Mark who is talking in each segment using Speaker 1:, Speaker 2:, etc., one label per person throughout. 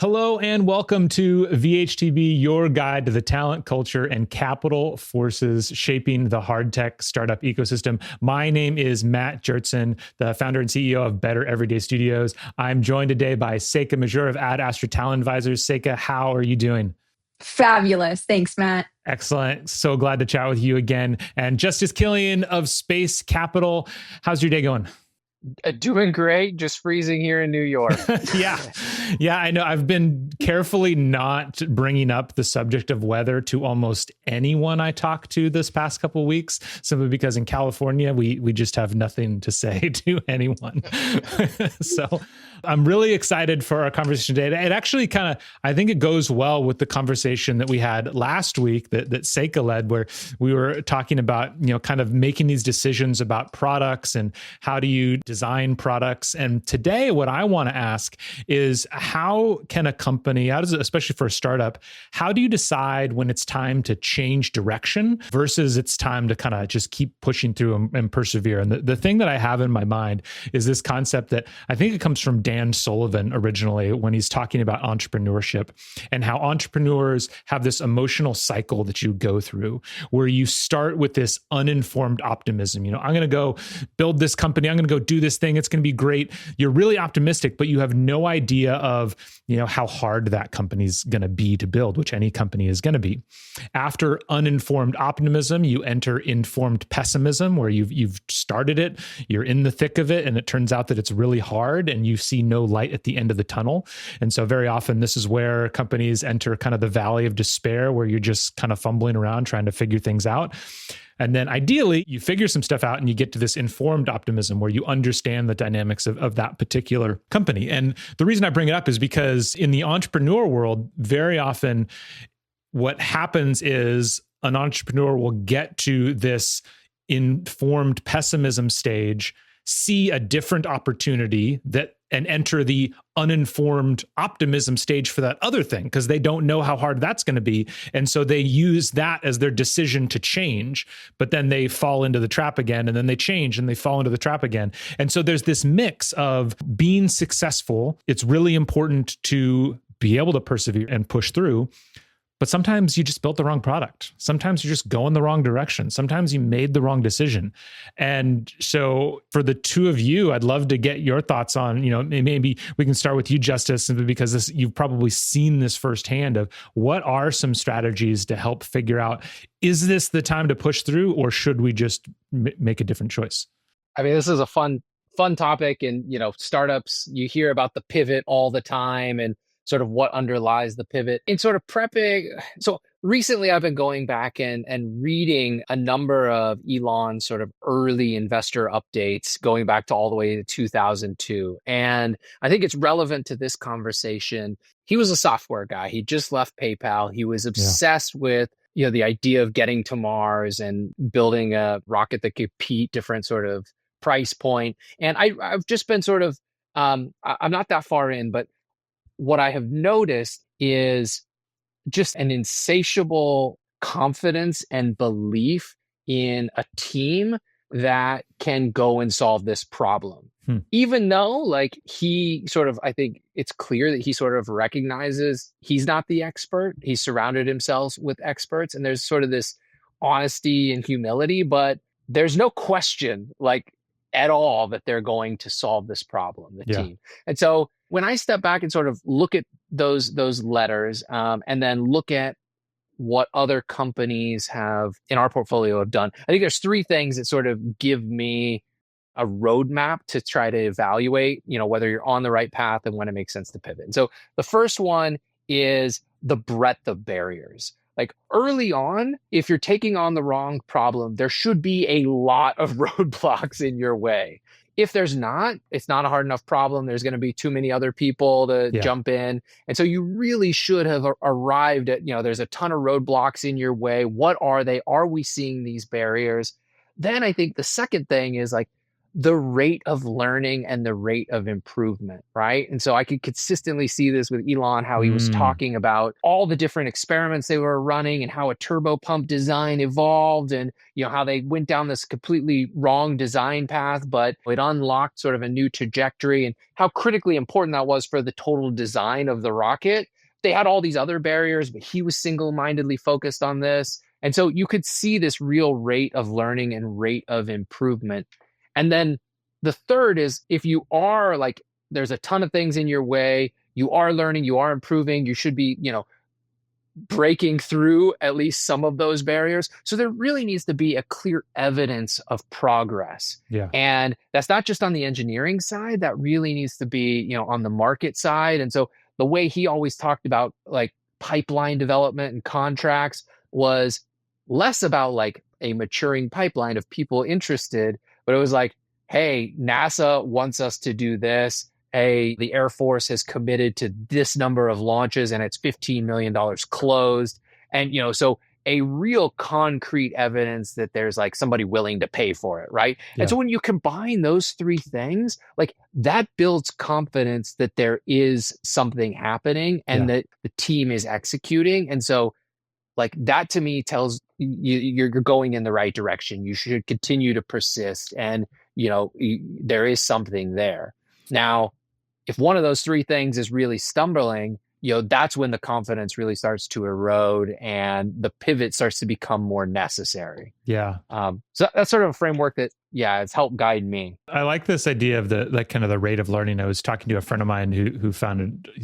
Speaker 1: Hello and welcome to VHTB, your guide to the talent, culture, and capital forces shaping the hard tech startup ecosystem. My name is Matt Gjertsen, the founder and CEO of Better Everyday Studios. I'm joined today by Seyka Mejeur of AdAstra Talent Advisors. Seyka, how are you doing?
Speaker 2: Fabulous. Thanks, Matt.
Speaker 1: Excellent. So glad to chat with you again. And Justus Kilian of Space Capital. How's your day going?
Speaker 3: Doing great, just freezing here in New York.
Speaker 1: Yeah, I know. I've been carefully not bringing up the subject of weather to almost anyone I talk to this past couple of weeks, simply because in California, we just have nothing to say to anyone. So I'm really excited for our conversation today. It actually I think it goes well with the conversation that we had last week that Seyka led, where we were talking about, kind of making these decisions about products and how do you design products. And today, what I want to ask is, how can a company, especially for a startup, how do you decide when it's time to change direction versus it's time to kind of just keep pushing through and persevere? And the thing that I have in my mind is this concept that I think it comes from Dan Sullivan originally, when he's talking about entrepreneurship and how entrepreneurs have this emotional cycle that you go through, where you start with this uninformed optimism. I'm going to go build this company. I'm going to go do this thing. It's going to be great. You're really optimistic, but you have no idea of, how hard that company's going to be to build, which any company is going to be. After uninformed optimism, you enter informed pessimism, where you've started it, you're in the thick of it, and it turns out that it's really hard and you see no light at the end of the tunnel. And so very often this is where companies enter kind of the valley of despair, where you're just kind of fumbling around trying to figure things out. And then ideally, you figure some stuff out and you get to this informed optimism where you understand the dynamics of that particular company. And the reason I bring it up is because in the entrepreneur world, very often what happens is an entrepreneur will get to this informed pessimism stage, see a different opportunity and enter the uninformed optimism stage for that other thing, because they don't know how hard that's going to be. And so they use that as their decision to change, but then they fall into the trap again, and then they change and they fall into the trap again. And so there's this mix of being successful. It's really important to be able to persevere and push through. But sometimes you just built the wrong product. Sometimes you're just going the wrong direction. Sometimes you made the wrong decision. And so for the two of you, I'd love to get your thoughts on, maybe we can start with you, Justus, simply because you've probably seen this firsthand of what are some strategies to help figure out, is this the time to push through, or should we just make a different choice?
Speaker 3: I mean, this is a fun topic, and, startups, you hear about the pivot all the time and sort of what underlies the pivot. In sort of prepping, so recently I've been going back and reading a number of Elon's sort of early investor updates, going back to all the way to 2002. And I think it's relevant to this conversation. He was a software guy. He just left PayPal. He was obsessed with the idea of getting to Mars and building a rocket that could compete different sort of price point. And I've just been sort of, I'm not that far in, but what I have noticed is just an insatiable confidence and belief in a team that can go and solve this problem. Even though he sort of, I think it's clear that he sort of recognizes he's not the expert. He's surrounded himself with experts, and there's sort of this honesty and humility, but there's no question at all that they're going to solve this problem, the team. And so when I step back and sort of look at those letters, and then look at what other companies have in our portfolio have done, I think there's three things that sort of give me a roadmap to try to evaluate, whether you're on the right path and when it makes sense to pivot. And so the first one is the breadth of barriers. Early on, if you're taking on the wrong problem, there should be a lot of roadblocks in your way. If there's not, it's not a hard enough problem. There's going to be too many other people to jump in. And so you really should have arrived at, there's a ton of roadblocks in your way. What are they? Are we seeing these barriers? Then I think the second thing is the rate of learning and the rate of improvement, right? And so I could consistently see this with Elon, how he was talking about all the different experiments they were running and how a turbo pump design evolved, and how they went down this completely wrong design path, but it unlocked sort of a new trajectory, and how critically important that was for the total design of the rocket. They had all these other barriers, but he was single-mindedly focused on this. And so you could see this real rate of learning and rate of improvement. And then the third is, if you are like, there's a ton of things in your way, you are learning, you are improving, you should be, breaking through at least some of those barriers. So there really needs to be a clear evidence of progress.
Speaker 1: Yeah.
Speaker 3: And that's not just on the engineering side, that really needs to be, on the market side. And so the way he always talked about like pipeline development and contracts was less about like a maturing pipeline of people interested, but it was like, hey, NASA wants us to do this. Hey, the Air Force has committed to this number of launches and it's $15 million closed. And, so a real concrete evidence that there's like somebody willing to pay for it, right?
Speaker 1: Yeah.
Speaker 3: And so when you combine those three things, like that builds confidence that there is something happening and that the team is executing. And so like that to me tells you're going in the right direction. You should continue to persist, and there is something there. Now, if one of those three things is really stumbling, that's when the confidence really starts to erode and the pivot starts to become more necessary.
Speaker 1: Yeah.
Speaker 3: So that's sort of a framework that, it's helped guide me.
Speaker 1: I like this idea of the kind of the rate of learning. I was talking to a friend of mine he's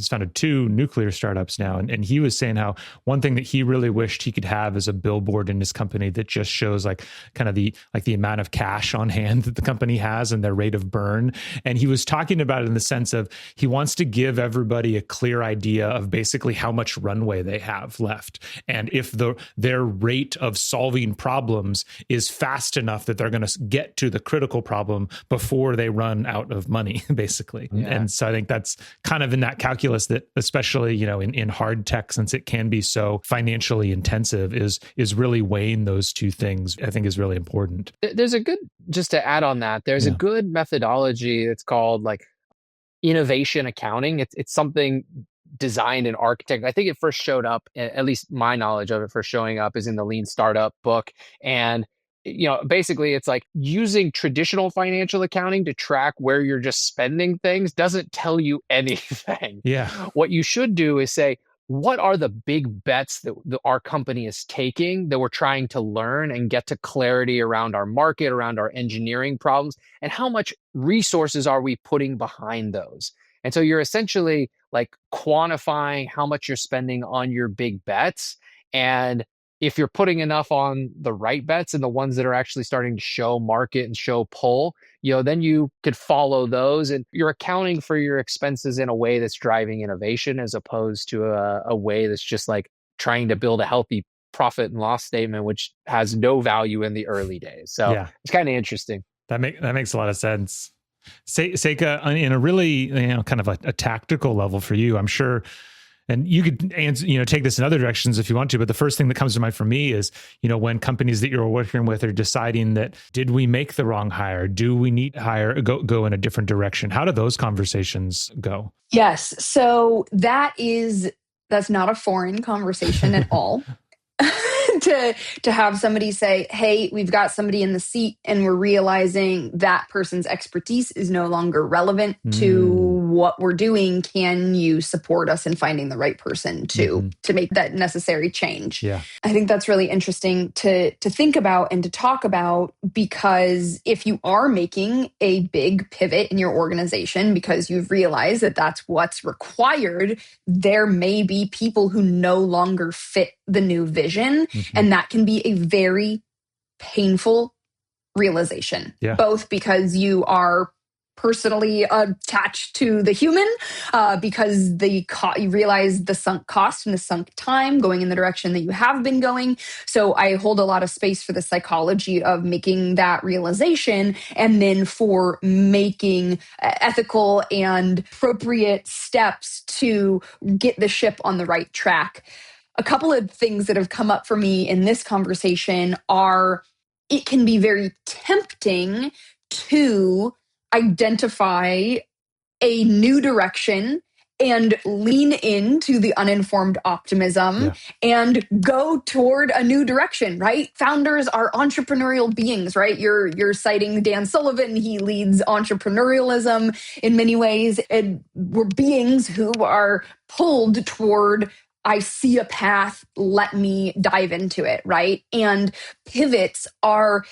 Speaker 1: founded 2 nuclear startups now. And he was saying how one thing that he really wished he could have is a billboard in his company that just shows like kind of the amount of cash on hand that the company has and their rate of burn. And he was talking about it in the sense of he wants to give everybody a clear idea of basically how much runway they have left. And if their rate of solving problems is fast enough that they're going to get to the critical problem before they run out of money, basically. Yeah. And so I think that's kind of in that calculus that, especially, in hard tech, since it can be so financially intensive, is really weighing those two things, I think is really important.
Speaker 3: There's just to add on that, there's a good methodology. It's called like innovation accounting. It's something designed and architected. I think it first showed up, at least my knowledge of it first showing up is in the Lean Startup book. And basically it's like using traditional financial accounting to track where you're just spending things doesn't tell you anything.
Speaker 1: Yeah.
Speaker 3: What you should do is say, what are the big bets that our company is taking that we're trying to learn and get to clarity around our market, around our engineering problems, and how much resources are we putting behind those? And so you're essentially like quantifying how much you're spending on your big bets. And if you're putting enough on the right bets and the ones that are actually starting to show market and show pull, then you could follow those, and you're accounting for your expenses in a way that's driving innovation as opposed to a way that's just like trying to build a healthy profit and loss statement, which has no value in the early days. So It's kind of interesting.
Speaker 1: That makes a lot of sense. Seyka, in a really, kind of a tactical level for you, I'm sure, and you could answer, take this in other directions if you want to, but the first thing that comes to mind for me is, when companies that you're working with are deciding that, did we make the wrong hire? Do we need to hire, go in a different direction? How do those conversations go?
Speaker 2: Yes. So that's not a foreign conversation at all. To have somebody say, hey, we've got somebody in the seat and we're realizing that person's expertise is no longer relevant to what we're doing. Can you support us in finding the right person to make that necessary change?
Speaker 1: Yeah.
Speaker 2: I think that's really interesting to think about and to talk about, because if you are making a big pivot in your organization because you've realized that that's what's required, there may be people who no longer fit the new vision. And that can be a very painful realization, both because you are personally attached to the human, because you realize the sunk cost and the sunk time going in the direction that you have been going. So I hold a lot of space for the psychology of making that realization, and then for making ethical and appropriate steps to get the ship on the right track. A couple of things that have come up for me in this conversation are, it can be very tempting to identify a new direction and lean into the uninformed optimism and go toward a new direction, right? Founders are entrepreneurial beings, right? You're citing Dan Sullivan. He leads entrepreneurialism in many ways. And we're beings who are pulled toward, I see a path, let me dive into it, right? And pivots are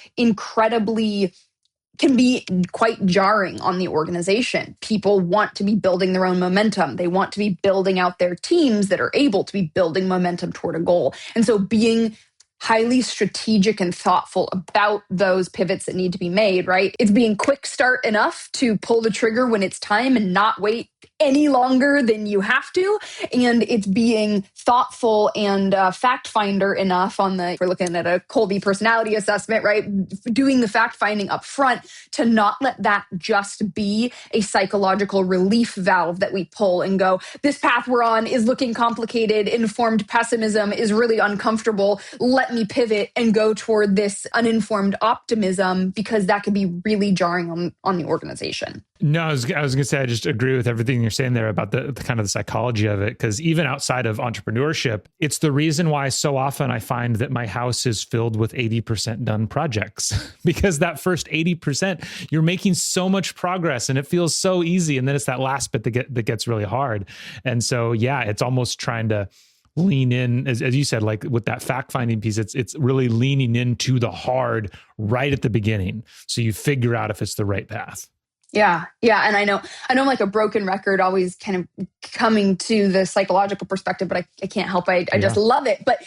Speaker 2: can be quite jarring on the organization. People want to be building their own momentum. They want to be building out their teams that are able to be building momentum toward a goal. And so being highly strategic and thoughtful about those pivots that need to be made, right? It's being quick start enough to pull the trigger when it's time and not wait any longer than you have to. And it's being thoughtful and fact finder enough if we're looking at a Kolbe personality assessment, right? Doing the fact finding up front to not let that just be a psychological relief valve that we pull and go, this path we're on is looking complicated. Informed pessimism is really uncomfortable. Let me pivot and go toward this uninformed optimism, because that could be really jarring on the organization.
Speaker 1: No, I was going to say, I just agree with everything you're saying there about the kind of the psychology of it. Because even outside of entrepreneurship, it's the reason why so often I find that my house is filled with 80% done projects, because that first 80%, you're making so much progress and it feels so easy. And then it's that last bit that gets really hard. And so, yeah, it's almost trying to lean in, as you said, like with that fact finding piece, it's really leaning into the hard right at the beginning. So you figure out if it's the right path.
Speaker 2: Yeah. And I know I'm like a broken record, always kind of coming to the psychological perspective, but I can't help it. I just love it. But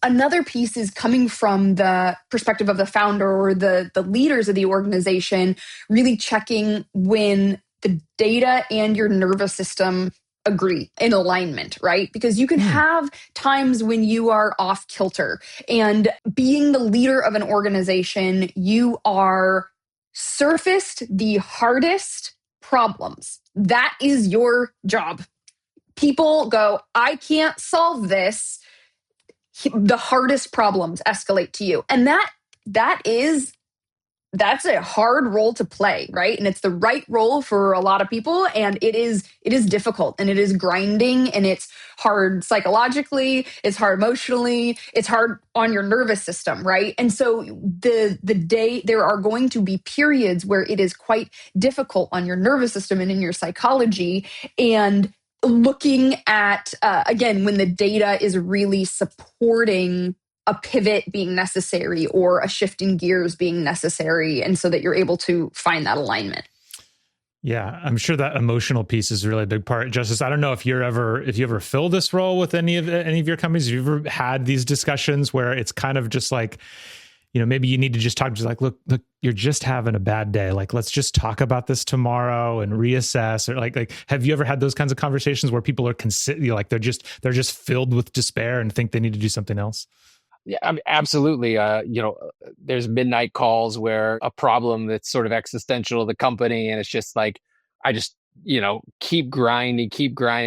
Speaker 2: another piece is coming from the perspective of the founder or the leaders of the organization, really checking when the data and your nervous system agree in alignment, right? Because you can have times when you are off kilter, and being the leader of an organization, you are surfaced the hardest problems. That is your job. People go, I can't solve this. The hardest problems escalate to you. And that's a hard role to play, right? And it's the right role for a lot of people. And it is difficult, and it is grinding, and it's hard psychologically, it's hard emotionally, it's hard on your nervous system, right? And so there are going to be periods where it is quite difficult on your nervous system and in your psychology. And looking at, again, when the data is really supporting a pivot being necessary or a shift in gears being necessary, and so that you're able to find that alignment.
Speaker 1: Yeah, I'm sure that emotional piece is really a big part. Justus, I don't know if you ever fill this role with any of your companies. Have you ever had these discussions where it's kind of just like, maybe you need to just talk to like, look, you're just having a bad day. Like, let's just talk about this tomorrow and reassess. Or like, have you ever had those kinds of conversations where people are like they're just filled with despair and think they need to do something else?
Speaker 3: Yeah, I mean, absolutely. There's midnight calls where a problem that's sort of existential to the company, and it's just like, I just, keep grinding,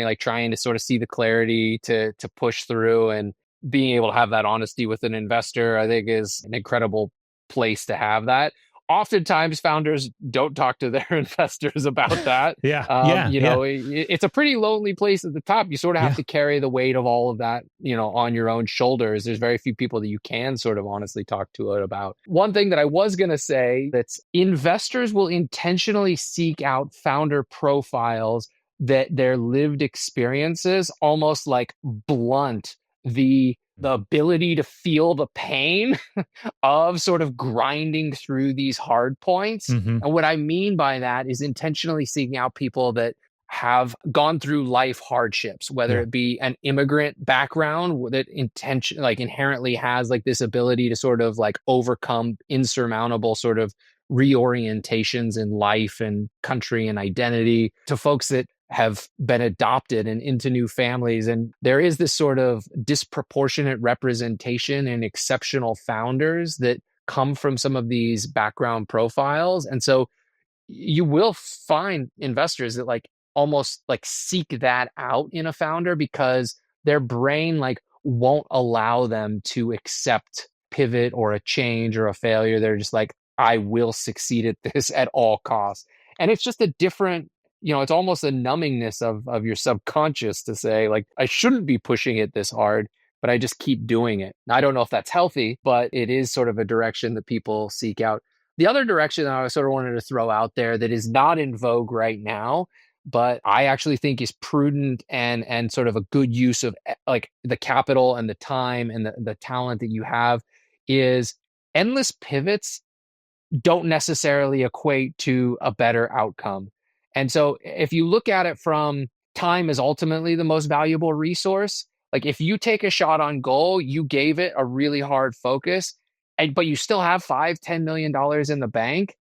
Speaker 3: like trying to sort of see the clarity to push through, and being able to have that honesty with an investor, I think, is an incredible place to have that. Oftentimes, founders don't talk to their investors about that. It's a pretty lonely place at the top. You sort of have to carry the weight of all of that, on your own shoulders. There's very few people that you can sort of honestly talk to it about. One thing that I was going to say, that's investors will intentionally seek out founder profiles that their lived experiences almost like blunt the ability to feel the pain of sort of grinding through these hard points.
Speaker 1: Mm-hmm.
Speaker 3: And what I mean by that is intentionally seeking out people that have gone through life hardships, whether it be an immigrant background that inherently has like this ability to sort of like overcome insurmountable sort of reorientations in life and country and identity, to folks that have been adopted and into new families. And there is this sort of disproportionate representation and exceptional founders that come from some of these background profiles. And so you will find investors that like almost like seek that out in a founder, because their brain like won't allow them to accept pivot or a change or a failure. They're just like, I will succeed at this at all costs. And it's just a different, it's almost a numbingness of your subconscious to say, like, I shouldn't be pushing it this hard, but I just keep doing it. Now, I don't know if that's healthy, but it is sort of a direction that people seek out. The other direction that I sort of wanted to throw out there that is not in vogue right now, but I actually think is prudent and sort of a good use of like the capital and the time and the talent that you have is endless pivots don't necessarily equate to a better outcome. And so if you look at it from time is ultimately the most valuable resource, like if you take a shot on goal, you gave it a really hard focus, but you still have $5-10 million in the bank,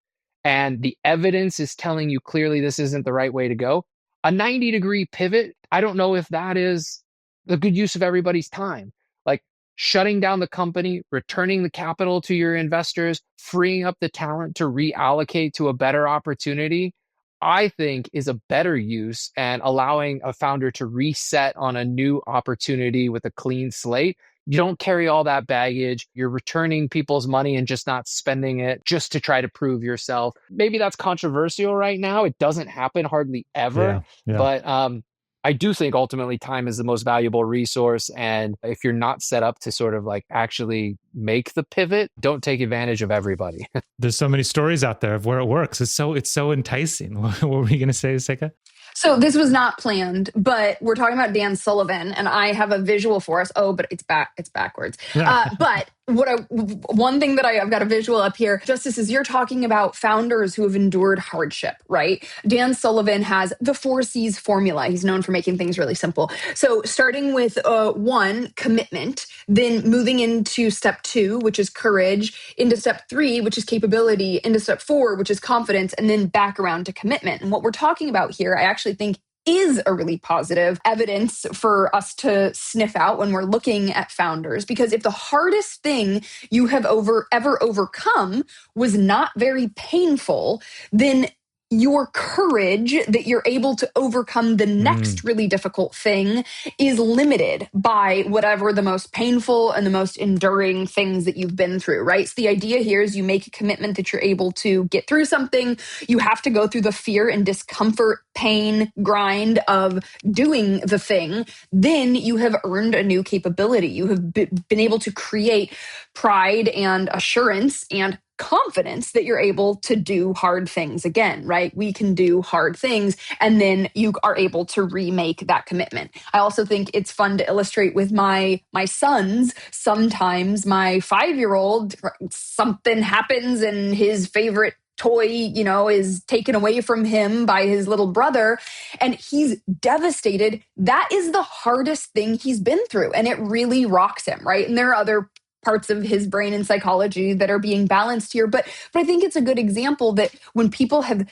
Speaker 3: and the evidence is telling you clearly this isn't the right way to go. A 90-degree pivot, I don't know if that is the good use of everybody's time. Like shutting down the company, returning the capital to your investors, freeing up the talent to reallocate to a better opportunity, I think is a better use, and allowing a founder to reset on a new opportunity with a clean slate. You don't carry all that baggage. You're returning people's money and just not spending it just to try to prove yourself. Maybe that's controversial right now. It doesn't happen hardly ever.
Speaker 1: Yeah.
Speaker 3: But I do think ultimately time is the most valuable resource. And if you're not set up to sort of like actually make the pivot, don't take advantage of everybody.
Speaker 1: There's so many stories out there of where it works. It's so enticing. What were you going to say, Seyka?
Speaker 2: So this was not planned, but we're talking about Dan Sullivan, and I have a visual for us. Oh, but it's backwards. But one thing that I've got a visual up here, Justus, is you're talking about founders who have endured hardship, right? Dan Sullivan has the 4 C's formula. He's known for making things really simple. So starting with 1, commitment, then moving into step 2, which is courage, into step 3, which is capability, into step 4, which is confidence, and then back around to commitment. And what we're talking about here, I actually think is a really positive evidence for us to sniff out when we're looking at founders. Because if the hardest thing you have ever overcome was not very painful, then your courage that you're able to overcome the next really difficult thing is limited by whatever the most painful and the most enduring things that you've been through, right? So the idea here is you make a commitment that you're able to get through something. You have to go through the fear and discomfort, pain, grind of doing the thing. Then you have earned a new capability. You have been able to create pride and assurance and confidence that you're able to do hard things again, right? We can do hard things, and then you are able to remake that commitment. I also think it's fun to illustrate with my sons. Sometimes my 5-year-old, something happens and his favorite toy, is taken away from him by his little brother, and he's devastated. That is the hardest thing he's been through, and it really rocks him, right? And there are other parts of his brain and psychology that are being balanced here. But I think it's a good example that when people have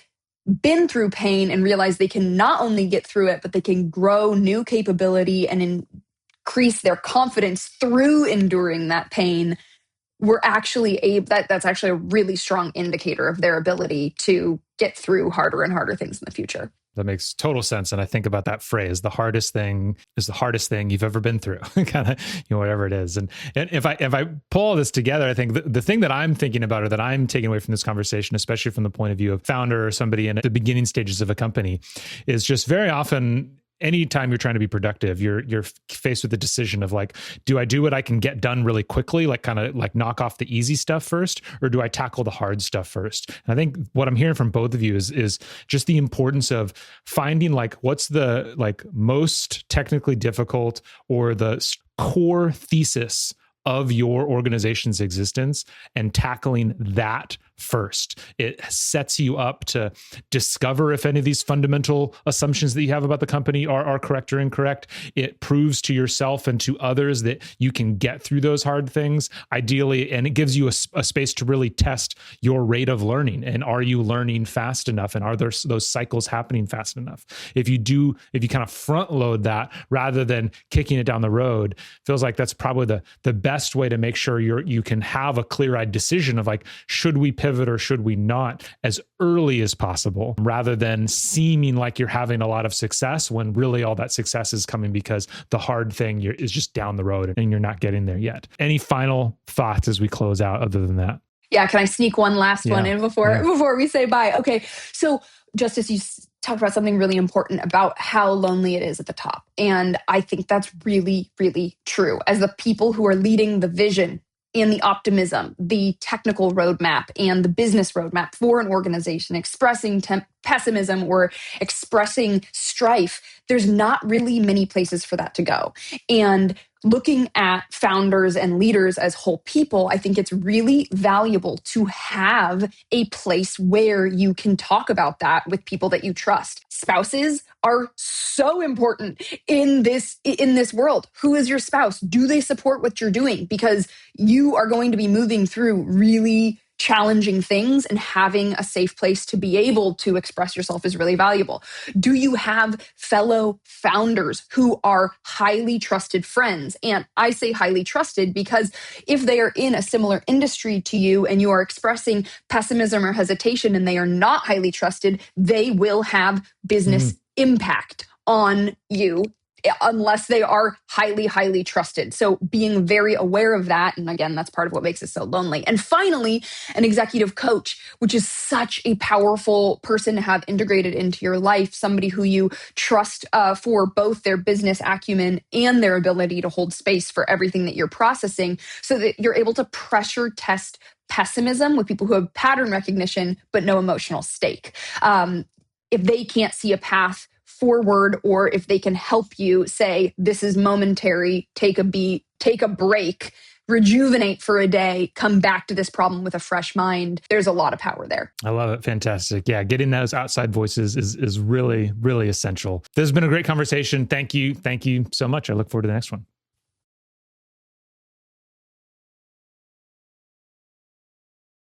Speaker 2: been through pain and realize they can not only get through it, but they can grow new capability and increase their confidence through enduring that pain, we're actually that's actually a really strong indicator of their ability to get through harder and harder things in the future.
Speaker 1: That makes total sense. And I think about that phrase, the hardest thing is the hardest thing you've ever been through, kind of, whatever it is. And if I pull all this together, I think the thing that I'm thinking about, or that I'm taking away from this conversation, especially from the point of view of founder or somebody in the beginning stages of a company, is just very often, anytime you're trying to be productive, you're faced with the decision of like, do I do what I can get done really quickly, like kind of like knock off the easy stuff first, or do I tackle the hard stuff first? And I think what I'm hearing from both of you is just the importance of finding like what's the like most technically difficult or the core thesis of your organization's existence and tackling that first. It sets you up to discover if any of these fundamental assumptions that you have about the company are correct or incorrect. It proves to yourself and to others that you can get through those hard things, ideally, and it gives you a space to really test your rate of learning. And are you learning fast enough? And are there those cycles happening fast enough? If you kind of front load that rather than kicking it down the road, feels like that's probably the best way to make sure you can have a clear-eyed decision of like, should we pivot or should we not, as early as possible, rather than seeming like you're having a lot of success when really all that success is coming because the hard thing is just down the road and you're not getting there yet. Any final thoughts as we close out other than that?
Speaker 2: Yeah, can I sneak one last one in before we say bye? Okay, so Justice, you talked about something really important about how lonely it is at the top. And I think that's really, really true. As the people who are leading the vision and the optimism, the technical roadmap and the business roadmap for an organization, expressing pessimism or expressing strife, there's not really many places for that to go. And looking at founders and leaders as whole people, I think it's really valuable to have a place where you can talk about that with people that you trust. Spouses are so important in this world. Who is your spouse? Do they support what you're doing? Because you are going to be moving through really challenging things, and having a safe place to be able to express yourself is really valuable. Do you have fellow founders who are highly trusted friends? And I say highly trusted because if they are in a similar industry to you and you are expressing pessimism or hesitation and they are not highly trusted, they will have business impact on you unless they are highly, highly trusted. So being very aware of that. And again, that's part of what makes it so lonely. And finally, an executive coach, which is such a powerful person to have integrated into your life, somebody who you trust for both their business acumen and their ability to hold space for everything that you're processing, so that you're able to pressure test pessimism with people who have pattern recognition, but no emotional stake. If they can't see a path forward, or if they can help you say, this is momentary, take a beat, take a break, rejuvenate for a day, come back to this problem with a fresh mind, there's a lot of power there.
Speaker 1: I love it. Fantastic. Yeah, getting those outside voices is really, really essential. This has been a great conversation. Thank you. Thank you so much. I look forward to the next one.